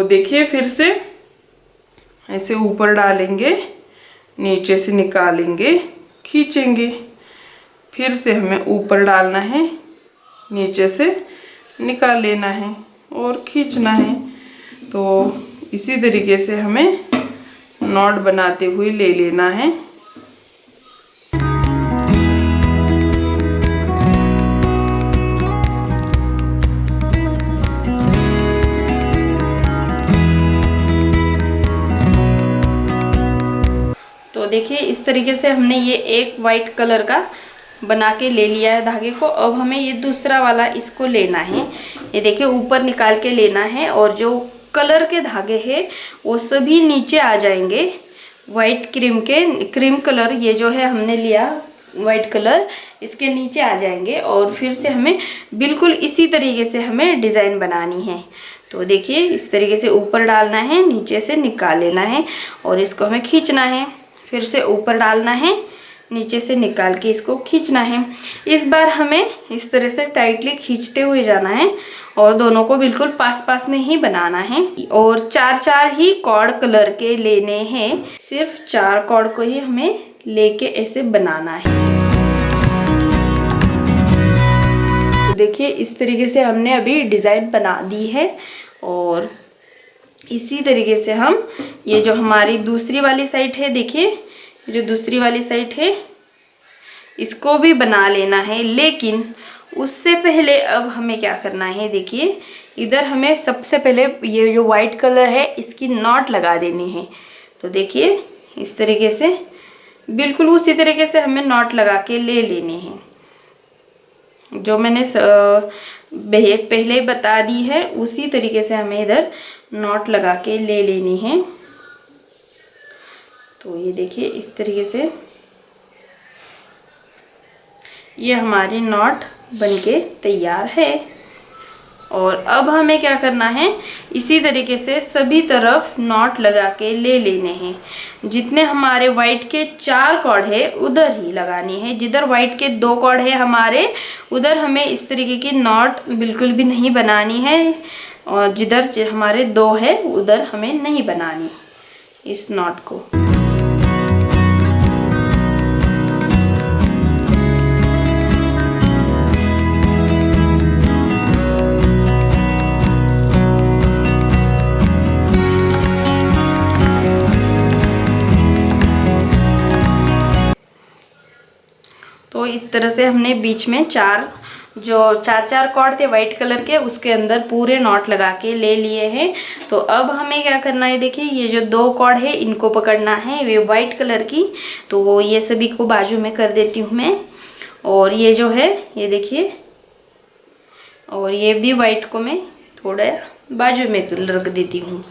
तो देखिए फिर से ऐसे ऊपर डालेंगे, नीचे से निकालेंगे, खींचेंगे, फिर से हमें ऊपर डालना है, नीचे से निकाल लेना है और खींचना है। तो इसी तरीके से हमें नॉट बनाते हुए ले लेना है। तो देखिए इस तरीके से हमने ये एक वाइट कलर का बना के ले लिया है धागे को। अब हमें ये दूसरा वाला इसको लेना है। ये देखिए ऊपर निकाल के लेना है और जो कलर के धागे हैं वो सभी नीचे आ जाएंगे। वाइट क्रीम कलर ये जो है हमने लिया वाइट कलर, इसके नीचे आ जाएंगे और फिर से हमें बिल्कुल इसी तरीके से हमें डिज़ाइन बनानी है। तो देखिए इस तरीके से ऊपर डालना है, नीचे से निकाल लेना है और इसको हमें खींचना है। फिर से ऊपर डालना है, नीचे से निकाल के इसको खींचना है। इस बार हमें इस तरह से टाइटली खींचते हुए जाना है और दोनों को बिल्कुल पास पास में ही बनाना है। और 4 ही कॉर्ड कलर के लेने हैं, सिर्फ 4 कॉर्ड को ही हमें लेके ऐसे बनाना है। तो देखिए इस तरीके से हमने अभी डिज़ाइन बना दी है और इसी तरीके से हम ये जो हमारी दूसरी वाली साइड है, देखिए जो दूसरी वाली साइड है इसको भी बना लेना है। लेकिन उससे पहले अब हमें क्या करना है, देखिए इधर हमें सबसे पहले ये जो वाइट कलर है इसकी नॉट लगा देनी है। तो देखिए इस तरीके से बिल्कुल उसी तरीके से हमें नॉट लगा के ले लेनी है जो मैंने पहले बता दी है। उसी तरीके से हमें इधर नॉट लगा के ले लेनी है। तो ये देखिए इस तरीके से ये हमारी नॉट बनके तैयार है। और अब हमें क्या करना है, इसी तरीके से सभी तरफ नॉट लगा के ले लेने हैं। जितने हमारे वाइट के 4 कॉर्ड है उधर ही लगानी है। जिधर वाइट के 2 कॉर्ड है हमारे उधर हमें इस तरीके की नॉट बिल्कुल भी नहीं बनानी है और जिधर हमारे 2 है उधर हमें नहीं बनानी इस नॉट को। तो इस तरह से हमने बीच में 4 कॉर्ड थे वाइट कलर के, उसके अंदर पूरे नॉट लगा के ले लिए हैं। तो अब हमें क्या करना है, देखिए ये जो 2 कॉर्ड है इनको पकड़ना है, वे वाइट कलर की। तो ये सभी को बाजू में कर देती हूँ मैं। और ये जो है ये देखिए, और ये भी वाइट को मैं थोड़ा बाजू में रख देती हूँ।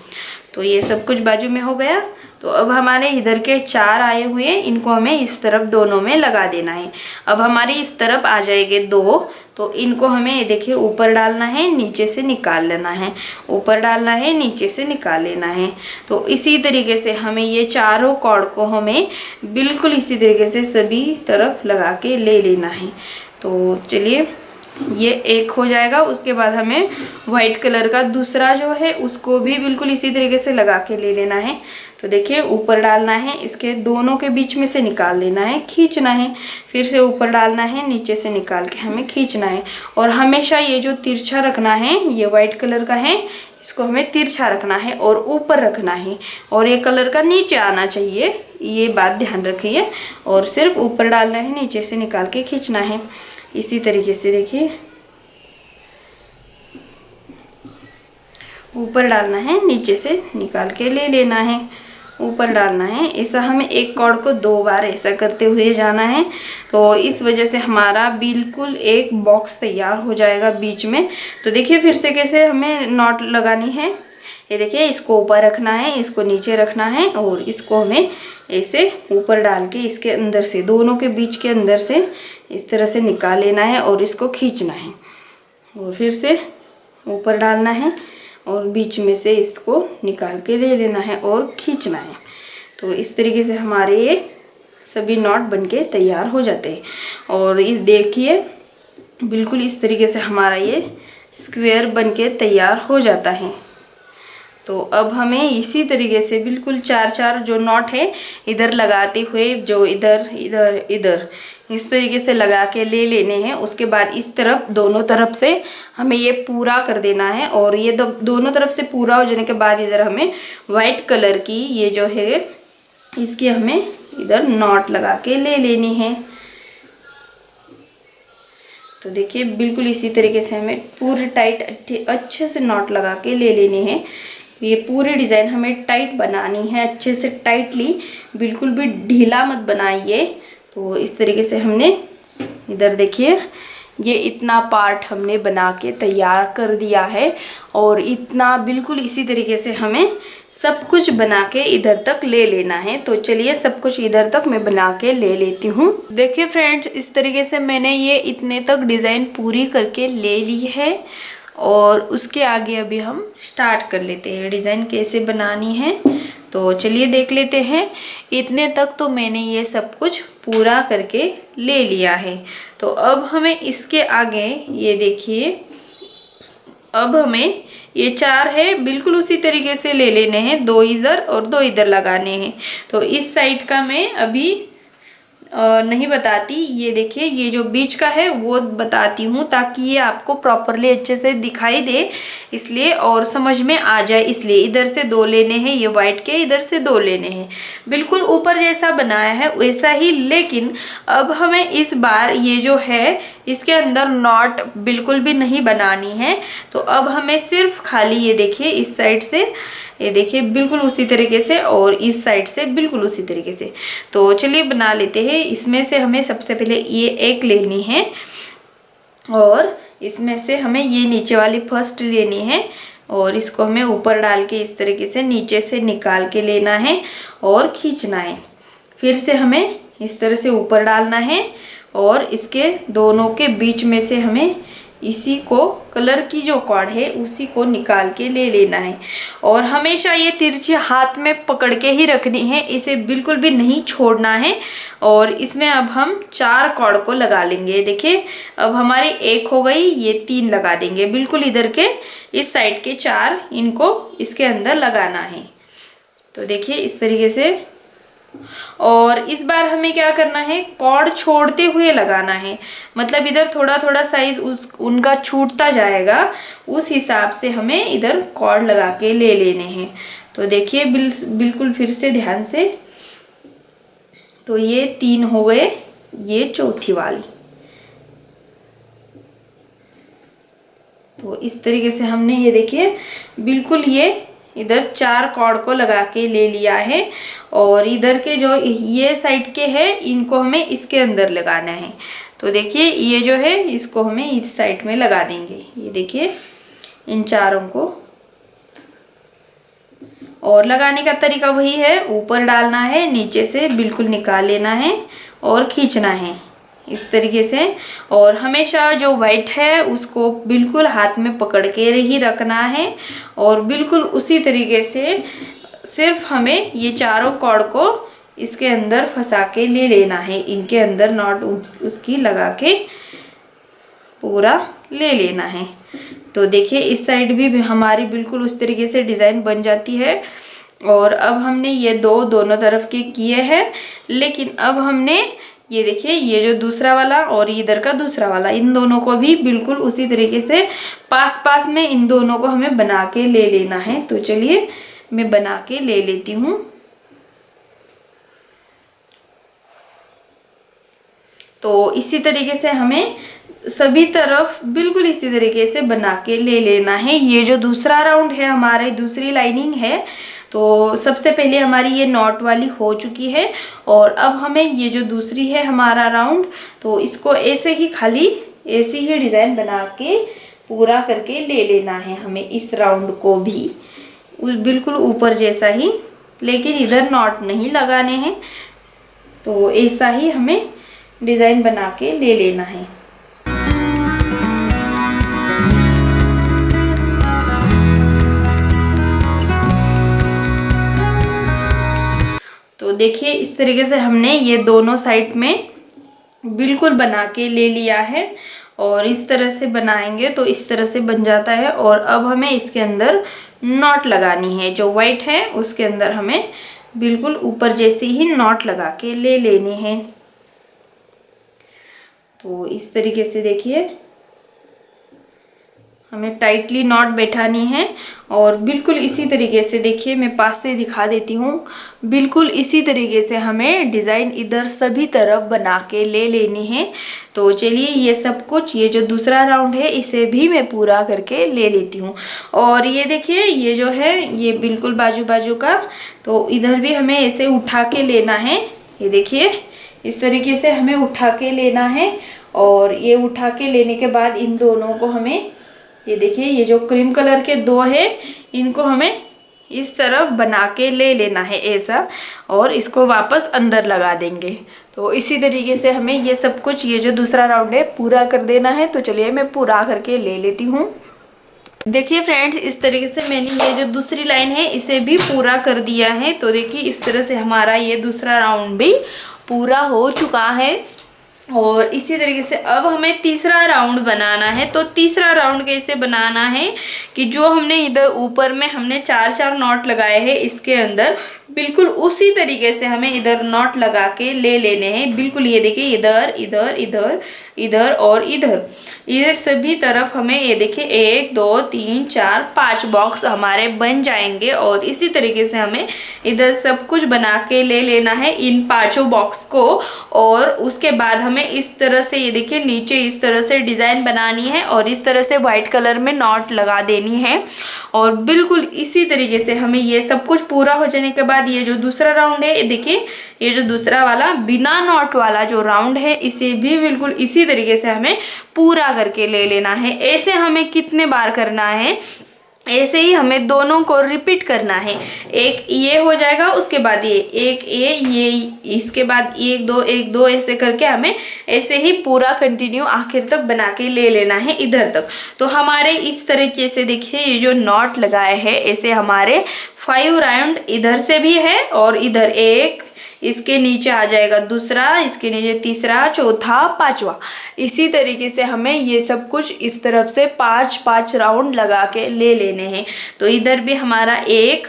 तो ये सब कुछ बाजू में हो गया। तो अब हमारे इधर के 4 आए हुए हैं, इनको हमें इस तरफ दोनों में लगा देना है। अब हमारी इस तरफ आ जाएंगे 2, तो इनको हमें देखिए ऊपर डालना है, नीचे से निकाल लेना है, ऊपर डालना है, नीचे से निकाल लेना है। तो इसी तरीके से हमें ये चारों कॉर्ड को हमें बिल्कुल इसी तरीके से सभी तरफ लगा के ले लेना है। तो चलिए ये एक हो जाएगा। उसके बाद हमें वाइट कलर का दूसरा जो है उसको भी बिल्कुल इसी तरीके से लगा के ले लेना है। तो देखिए ऊपर डालना है, इसके दोनों के बीच में से निकाल लेना है, खींचना है, फिर से ऊपर डालना है, नीचे से निकाल के हमें खींचना है। और हमेशा ये जो तिरछा रखना है, ये वाइट कलर का है, इसको हमें तिरछा रखना है और ऊपर रखना है और ये कलर का नीचे आना चाहिए, ये बात ध्यान रखिए। और सिर्फ ऊपर डालना है, नीचे से निकाल के खींचना है। इसी तरीके से देखिए ऊपर डालना है, नीचे से निकाल के ले लेना है, ऊपर डालना है। ऐसा हमें एक कॉर्ड को 2 बार ऐसा करते हुए जाना है। तो इस वजह से हमारा बिल्कुल एक बॉक्स तैयार हो जाएगा बीच में। तो देखिए फिर से कैसे हमें नॉट लगानी है। ये देखिए इसको ऊपर रखना है, इसको नीचे रखना है और इसको हमें ऐसे ऊपर डाल के इसके अंदर से, दोनों के बीच के अंदर से इस तरह से निकाल लेना है और इसको खींचना है और फिर से ऊपर डालना है और बीच में से इसको निकाल के ले लेना है और खींचना है। तो इस तरीके से हमारे ये सभी नॉट बनके तैयार हो जाते हैं। और इस देखिए बिल्कुल इस तरीके से हमारा ये स्क्वायर बनके तैयार हो जाता है। तो अब हमें इसी तरीके से बिल्कुल 4-4 जो नॉट है इधर लगाते हुए, जो इधर इधर इधर इस तरीके से लगा के ले लेने हैं। उसके बाद इस तरफ दोनों तरफ से हमें ये पूरा कर देना है। और ये दोनों तरफ से पूरा हो जाने के बाद इधर हमें वाइट कलर की ये जो है इसकी हमें इधर नॉट लगा के ले लेनी है। तो देखिए बिल्कुल इसी तरीके से हमें पूरे टाइट अच्छे से नॉट लगा के ले लेने हैं। ये पूरी डिज़ाइन हमें टाइट बनानी है, अच्छे से टाइटली, बिल्कुल भी ढीला मत बनाइए। तो इस तरीके से हमने इधर देखिए ये इतना पार्ट हमने बना के तैयार कर दिया है। और इतना बिल्कुल इसी तरीके से हमें सब कुछ बना के इधर तक ले लेना है। तो चलिए सब कुछ इधर तक मैं बना के ले लेती हूँ। देखिए फ्रेंड्स, इस तरीके से मैंने ये इतने तक डिज़ाइन पूरी करके ले ली है। और उसके आगे अभी हम स्टार्ट कर लेते हैं डिज़ाइन कैसे बनानी है। तो चलिए देख लेते हैं। इतने तक तो मैंने ये सब कुछ पूरा करके ले लिया है। तो अब हमें इसके आगे ये देखिए, अब हमें ये 4 है बिल्कुल उसी तरीके से ले लेने हैं, 2 इधर और 2 इधर लगाने हैं। तो इस साइड का मैं अभी नहीं बताती, ये देखिए ये जो बीच का है वो बताती हूँ ताकि ये आपको प्रॉपरली अच्छे से दिखाई दे इसलिए, और समझ में आ जाए इसलिए। इधर से 2 लेने हैं ये वाइट के, इधर से 2 लेने हैं, बिल्कुल ऊपर जैसा बनाया है वैसा ही। लेकिन अब हमें इस बार ये जो है इसके अंदर नॉट बिल्कुल भी नहीं बनानी है। तो अब हमें सिर्फ खाली ये देखिए इस साइड से, ये देखिए बिल्कुल उसी तरीके से, और इस साइड से बिल्कुल उसी तरीके से। तो चलिए बना लेते हैं। इसमें से हमें सबसे पहले ये एक लेनी है और इसमें से हमें ये नीचे वाली फर्स्ट लेनी है और इसको हमें ऊपर डाल के इस तरीके से नीचे से निकाल के लेना है और खींचना है। फिर से हमें इस तरह से ऊपर डालना है और इसके दोनों के बीच में से हमें इसी को कलर की जो कॉर्ड है उसी को निकाल के ले लेना है। और हमेशा ये तिरछी हाथ में पकड़ के ही रखनी है, इसे बिल्कुल भी नहीं छोड़ना है। और इसमें अब हम 4 कॉर्ड को लगा लेंगे। देखिए अब हमारी 1 हो गई, ये 3 लगा देंगे बिल्कुल इधर के इस साइड के 4, इनको इसके अंदर लगाना है। तो देखिए इस तरीके से। और इस बार हमें क्या करना है, कॉर्ड छोड़ते हुए लगाना है, मतलब इधर थोड़ा थोड़ा साइज उनका छूटता जाएगा, उस हिसाब से हमें इधर कॉर्ड लगा के ले लेने हैं। तो देखिए बिल्कुल फिर से ध्यान से। तो ये 3 हो गए, ये चौथी वाली। तो इस तरीके से हमने ये देखिए बिल्कुल ये इधर 4 कॉर्ड को लगा के ले लिया है। और इधर के जो ये साइड के हैं इनको हमें इसके अंदर लगाना है। तो देखिए ये जो है इसको हमें इस साइड में लगा देंगे, ये देखिए इन 4 को। और लगाने का तरीका वही है, ऊपर डालना है, नीचे से बिल्कुल निकाल लेना है और खींचना है इस तरीके से। और हमेशा जो वाइट है उसको बिल्कुल हाथ में पकड़ के ही रखना है और बिल्कुल उसी तरीके से सिर्फ हमें ये 4 कॉर्ड को इसके अंदर फंसा के ले लेना है, इनके अंदर नॉट उसकी लगा के पूरा ले लेना है। तो देखिए इस साइड भी हमारी बिल्कुल उस तरीके से डिज़ाइन बन जाती है। और अब हमने ये दोनों तरफ के किए हैं, लेकिन अब हमने ये देखिए ये जो दूसरा वाला और इधर का दूसरा वाला, इन दोनों को भी बिल्कुल उसी तरीके से पास पास में इन दोनों को हमें बना के ले लेना है। तो चलिए मैं बना के ले लेती हूँ। तो इसी तरीके से हमें सभी तरफ बिल्कुल इसी तरीके से बना के ले लेना है। ये जो दूसरा राउंड है हमारी दूसरी लाइनिंग है, तो सबसे पहले हमारी ये नॉट वाली हो चुकी है। और अब हमें ये जो दूसरी है हमारा राउंड, तो इसको ऐसे ही खाली ऐसे ही डिज़ाइन बना के पूरा करके ले लेना है हमें। इस राउंड को भी बिल्कुल ऊपर जैसा ही, लेकिन इधर नॉट नहीं लगाने हैं। तो ऐसा ही हमें डिज़ाइन बना के ले लेना है। तो देखिए इस तरीके से हमने ये दोनों साइड में बिल्कुल बना के ले लिया है। और इस तरह से बनाएंगे तो इस तरह से बन जाता है। और अब हमें इसके अंदर नॉट लगानी है, जो वाइट है उसके अंदर हमें बिल्कुल ऊपर जैसे ही नॉट लगा के ले लेनी है। तो इस तरीके से देखिए हमें टाइटली नॉट बैठानी है। और बिल्कुल इसी तरीके से देखिए, मैं पास से दिखा देती हूँ, बिल्कुल इसी तरीके से हमें डिज़ाइन इधर सभी तरफ बना के ले लेनी है। तो चलिए ये सब कुछ, ये जो दूसरा राउंड है इसे भी मैं पूरा करके ले लेती हूँ। और ये देखिए ये जो है ये बिल्कुल बाजू बाजू का, तो इधर भी हमें ऐसे उठा के लेना है। ये देखिए इस तरीके से हमें उठा के लेना है। और ये उठा के लेने के बाद इन दोनों को हमें, ये देखिए ये जो क्रीम कलर के दो है इनको हमें इस तरफ बना के ले लेना है ऐसा, और इसको वापस अंदर लगा देंगे। तो इसी तरीके से हमें ये सब कुछ, ये जो दूसरा राउंड है पूरा कर देना है। तो चलिए मैं पूरा करके ले लेती हूँ। देखिए फ्रेंड्स इस तरीके से मैंने ये जो दूसरी लाइन है इसे भी पूरा कर दिया है। तो देखिए इस तरह से हमारा ये दूसरा राउंड भी पूरा हो चुका है। और इसी तरीके से अब हमें तीसरा राउंड बनाना है। तो तीसरा राउंड कैसे बनाना है कि जो हमने इधर ऊपर में हमने 4-4 नॉट लगाए हैं, इसके अंदर बिल्कुल उसी तरीके से हमें इधर नॉट लगा के ले लेने हैं। बिल्कुल ये देखिए इधर इधर इधर इधर और इधर, ये सभी तरफ हमें ये देखिए 1 2 3 4 5 बॉक्स हमारे बन जाएंगे। और इसी तरीके से हमें इधर सब कुछ बना के ले लेना है इन 5 बॉक्स को। और उसके बाद हमें इस तरह से ये देखिए नीचे इस तरह से डिज़ाइन बनानी है और इस तरह से वाइट कलर में नॉट लगा देनी है। और बिल्कुल इसी तरीके से हमें ये सब कुछ पूरा हो जाने के बाद ये जो दूसरा राउंड है, ये देखिए ये जो दूसरा वाला बिना नॉट वाला जो राउंड है, इसे भी बिल्कुल इसी तरीके से हमें पूरा करके ले लेना है। ऐसे हमें कितने बार करना है, ऐसे ही हमें दोनों को रिपीट करना है। एक ये हो जाएगा, उसके बाद ये एक ये इसके बाद 1 2 1 2 ऐसे करके हमें ऐसे ही पूरा कंटिन्यू आखिर तक बना के ले लेना है इधर तक। तो हमारे इस तरीके से देखिए ये जो नॉट लगाए हैं ऐसे हमारे 5 राउंड इधर से भी है और इधर एक, इसके नीचे आ जाएगा दूसरा, इसके नीचे तीसरा, चौथा, पांचवा। इसी तरीके से हमें ये सब कुछ इस तरफ से 5-5 राउंड लगा के ले लेने हैं। तो इधर भी हमारा एक,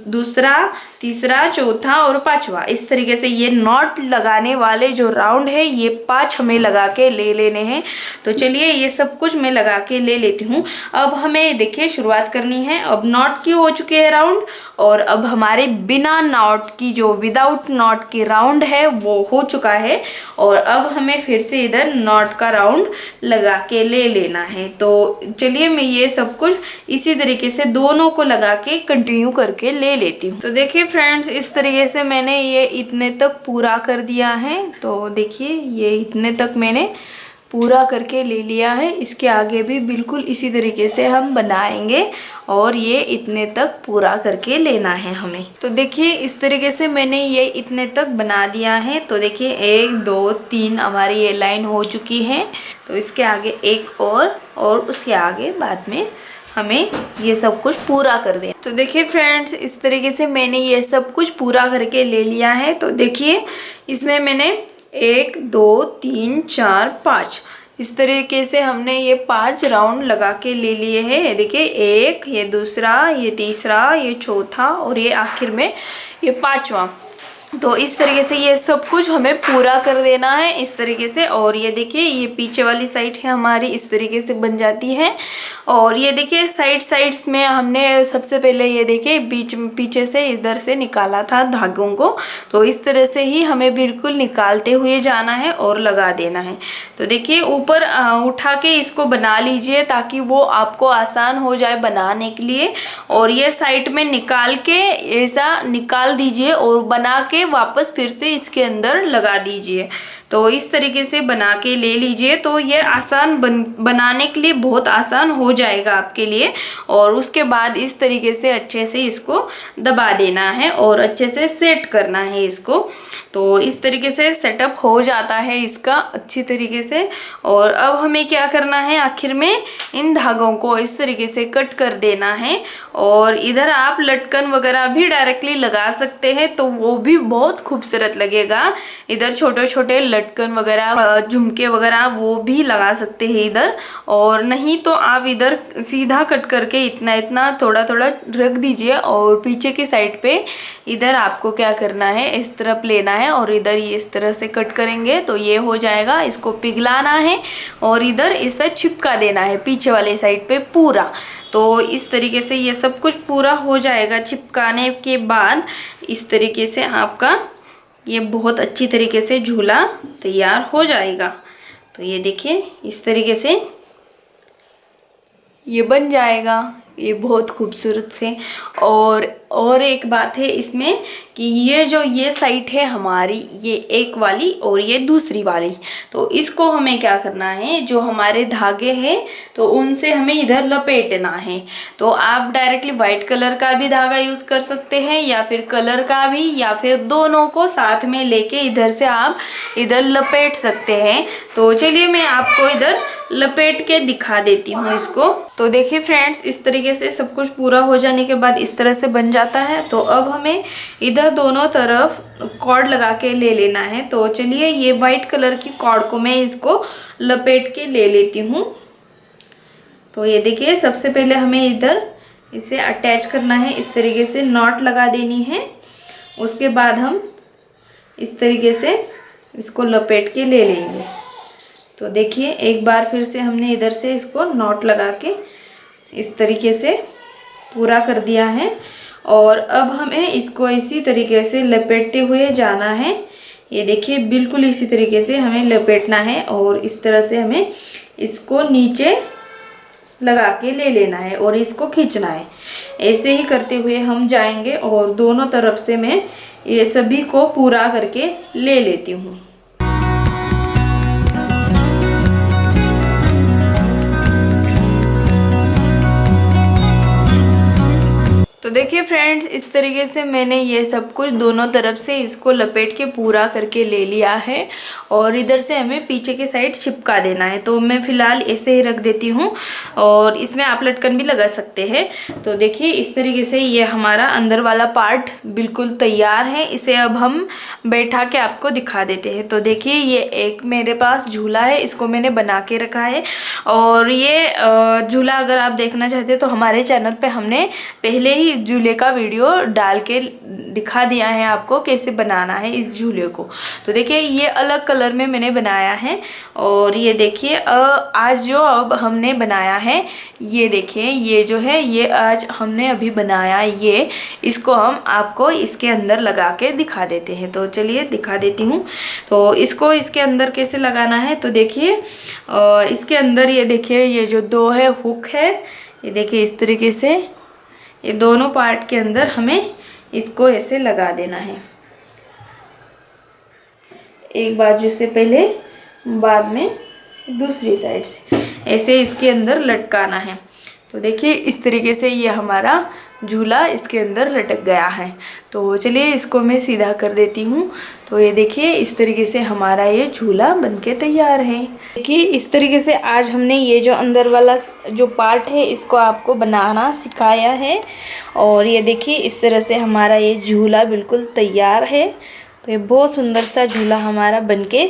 दूसरा, तीसरा, चौथा और पांचवा, इस तरीके से ये नॉट लगाने वाले जो राउंड है ये 5 हमें लगा के ले लेने हैं। तो चलिए ये सब कुछ मैं लगा के ले लेती हूँ। अब हमें देखिए शुरुआत करनी है। अब नॉट की हो चुके हैं राउंड, और अब हमारे बिना नॉट की जो विदाउट नॉट की राउंड है वो हो चुका है। और अब हमें फिर से इधर नॉट का राउंड लगा के ले लेना है। तो चलिए मैं ये सब कुछ इसी तरीके से दोनों को लगा के कंटिन्यू करके ले लेती हूँ। तो देखिए फ्रेंड्स इस तरीके से मैंने ये इतने तक पूरा कर दिया है। तो देखिए ये इतने तक मैंने पूरा करके ले लिया है। इसके आगे भी बिल्कुल इसी तरीके से हम बनाएंगे और ये इतने तक पूरा करके लेना है हमें। तो देखिए इस तरीके से मैंने ये इतने तक बना दिया है। तो देखिए 1 2 3 हमारी ये लाइन हो चुकी है। तो इसके आगे एक और उसके आगे बाद में हमें ये सब कुछ पूरा कर दें। तो देखिए फ्रेंड्स इस तरीके से मैंने ये सब कुछ पूरा करके ले लिया है। तो देखिए इसमें मैंने 1 2 3 4 5 इस तरीके से हमने ये 5 राउंड लगा के ले लिए हैं। ये देखिए एक, ये दूसरा, ये तीसरा, ये चौथा और ये आखिर में ये पांचवा। तो इस तरीके से ये सब कुछ हमें पूरा कर देना है इस तरीके से। और ये देखिए ये पीछे वाली साइड है हमारी, इस तरीके से बन जाती है। और ये देखिए साइड्स में हमने सबसे पहले ये देखिए पीछे से इधर से निकाला था धागों को। तो इस तरह से ही हमें बिल्कुल निकालते हुए जाना है और लगा देना है। तो देखिए ऊपर उठा के इसको बना लीजिए ताकि वो आपको आसान हो जाए बनाने के लिए। और ये साइड में निकाल के ऐसा निकाल दीजिए और बना के वापस फिर से इसके अंदर लगा दीजिए। तो इस तरीके से बना के ले लीजिए। तो ये आसान बनाने के लिए बहुत आसान हो जाएगा आपके लिए। और उसके बाद इस तरीके से अच्छे से इसको दबा देना है और अच्छे से सेट करना है इसको। तो इस तरीके से सेटअप हो जाता है इसका अच्छी तरीके से। और अब हमें क्या करना है, आखिर में इन धागों को इस तरीके से कट कर देना है और इधर आप लटकन वगैरह भी डायरेक्टली लगा सकते हैं तो वो भी बहुत खूबसूरत लगेगा। इधर छोटे छोटे लटकन वगैरह झुमके वगैरह वो भी लगा सकते हैं इधर, और नहीं तो आप इधर सीधा कट करके इतना इतना थोड़ा थोड़ा रख दीजिए। और पीछे की साइड पे इधर आपको क्या करना है, इस तरफ लेना है और इधर ये इस तरह से कट करेंगे तो ये हो जाएगा। इसको पिघलाना है और इधर इसे चिपका देना है पीछे वाले साइड पे पूरा। तो इस तरीके से ये सब कुछ पूरा हो जाएगा। चिपकाने के बाद इस तरीके से आपका ये बहुत अच्छी तरीके से झूला तैयार हो जाएगा। तो ये देखिए इस तरीके से ये बन जाएगा, ये बहुत खूबसूरत से। और एक बात है इसमें कि ये जो ये साइड है हमारी, ये एक वाली और ये दूसरी वाली, तो इसको हमें क्या करना है, जो हमारे धागे हैं तो उनसे हमें इधर लपेटना है। तो आप डायरेक्टली वाइट कलर का भी धागा यूज़ कर सकते हैं या फिर कलर का भी, या फिर दोनों को साथ में लेके इधर से आप इधर लपेट सकते हैं। तो चलिए मैं आपको इधर लपेट के दिखा देती हूँ इसको। तो देखिए फ्रेंड्स, इस तरीके से सब कुछ पूरा हो जाने के बाद इस तरह से बन जाता है। तो अब हमें इधर दोनों तरफ कॉर्ड लगा के ले लेना है। तो चलिए ये वाइट कलर की कॉर्ड को मैं इसको लपेट के ले लेती हूँ। तो ये देखिए सबसे पहले हमें इधर इसे अटैच करना है, इस तरीके से नॉट लगा देनी है। उसके बाद हम इस तरीके से इसको लपेट के ले लेंगे। तो देखिए एक बार फिर से हमने इधर से इसको नॉट लगा के इस तरीके से पूरा कर दिया है। और अब हमें इसको इसी तरीके से लपेटते हुए जाना है। ये देखिए बिल्कुल इसी तरीके से हमें लपेटना है और इस तरह से हमें इसको नीचे लगा के ले लेना है और इसको खींचना है। ऐसे ही करते हुए हम जाएंगे और दोनों तरफ से मैं ये सभी को पूरा करके ले लेती हूँ। तो देखिए फ्रेंड्स, इस तरीके से मैंने ये सब कुछ दोनों तरफ से इसको लपेट के पूरा करके ले लिया है और इधर से हमें पीछे के साइड चिपका देना है। तो मैं फ़िलहाल ऐसे ही रख देती हूँ और इसमें आप लटकन भी लगा सकते हैं। तो देखिए इस तरीके से ये हमारा अंदर वाला पार्ट बिल्कुल तैयार है। इसे अब हम बैठा के आपको दिखा देते हैं। तो देखिए ये एक मेरे पास झूला है, इसको मैंने बना के रखा है। और ये झूला अगर आप देखना चाहते हैं तो हमारे चैनल पे हमने पहले ही इस झूले का वीडियो डाल के दिखा दिया है आपको कैसे बनाना है इस झूले को। तो देखिए ये अलग कलर में मैंने बनाया है। और ये देखिए आज जो अब हमने बनाया है, ये देखिए ये जो है ये आज हमने अभी बनाया, ये इसको हम आपको इसके अंदर लगा के दिखा देते हैं। तो चलिए दिखा देती हूँ। तो इसको इसके अंदर कैसे लगाना है, तो देखिए इसके अंदर ये देखिए ये जो दो है हुक है, ये देखिए इस तरीके से ये दोनों पार्ट के अंदर हमें इसको ऐसे लगा देना है, एक बाजू से पहले बाद में दूसरी साइड से ऐसे इसके अंदर लटकाना है। तो देखिए इस तरीके से ये हमारा झूला इसके अंदर लटक गया है। तो चलिए इसको मैं सीधा कर देती हूँ। तो ये देखिए इस तरीके से हमारा ये झूला बनके तैयार है। देखिए इस तरीके से आज हमने ये जो अंदर वाला जो पार्ट है इसको आपको बनाना सिखाया है। और ये देखिए इस तरह से हमारा ये झूला बिल्कुल तैयार है। तो ये बहुत सुंदर सा झूला हमारा बनके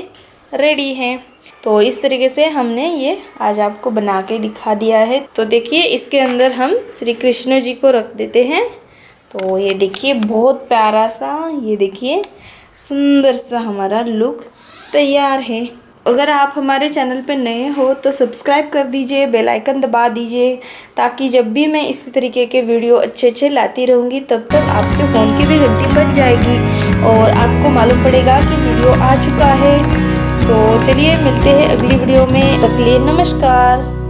रेडी है। तो इस तरीके से हमने ये आज आपको बना के दिखा दिया है। तो देखिए इसके अंदर हम श्री कृष्ण जी को रख देते हैं। तो ये देखिए बहुत प्यारा सा, ये देखिए सुंदर सा हमारा लुक तैयार है। अगर आप हमारे चैनल पे नए हो तो सब्सक्राइब कर दीजिए, बेल आइकन दबा दीजिए, ताकि जब भी मैं इस तरीके के वीडियो अच्छे लाती रहूँगी तब तक आपके फ़ोन की भी घंटी बज जाएगी और आपको मालूम पड़ेगा कि वीडियो आ चुका है। तो चलिए मिलते हैं अगली वीडियो में, तब तक के लिए नमस्कार।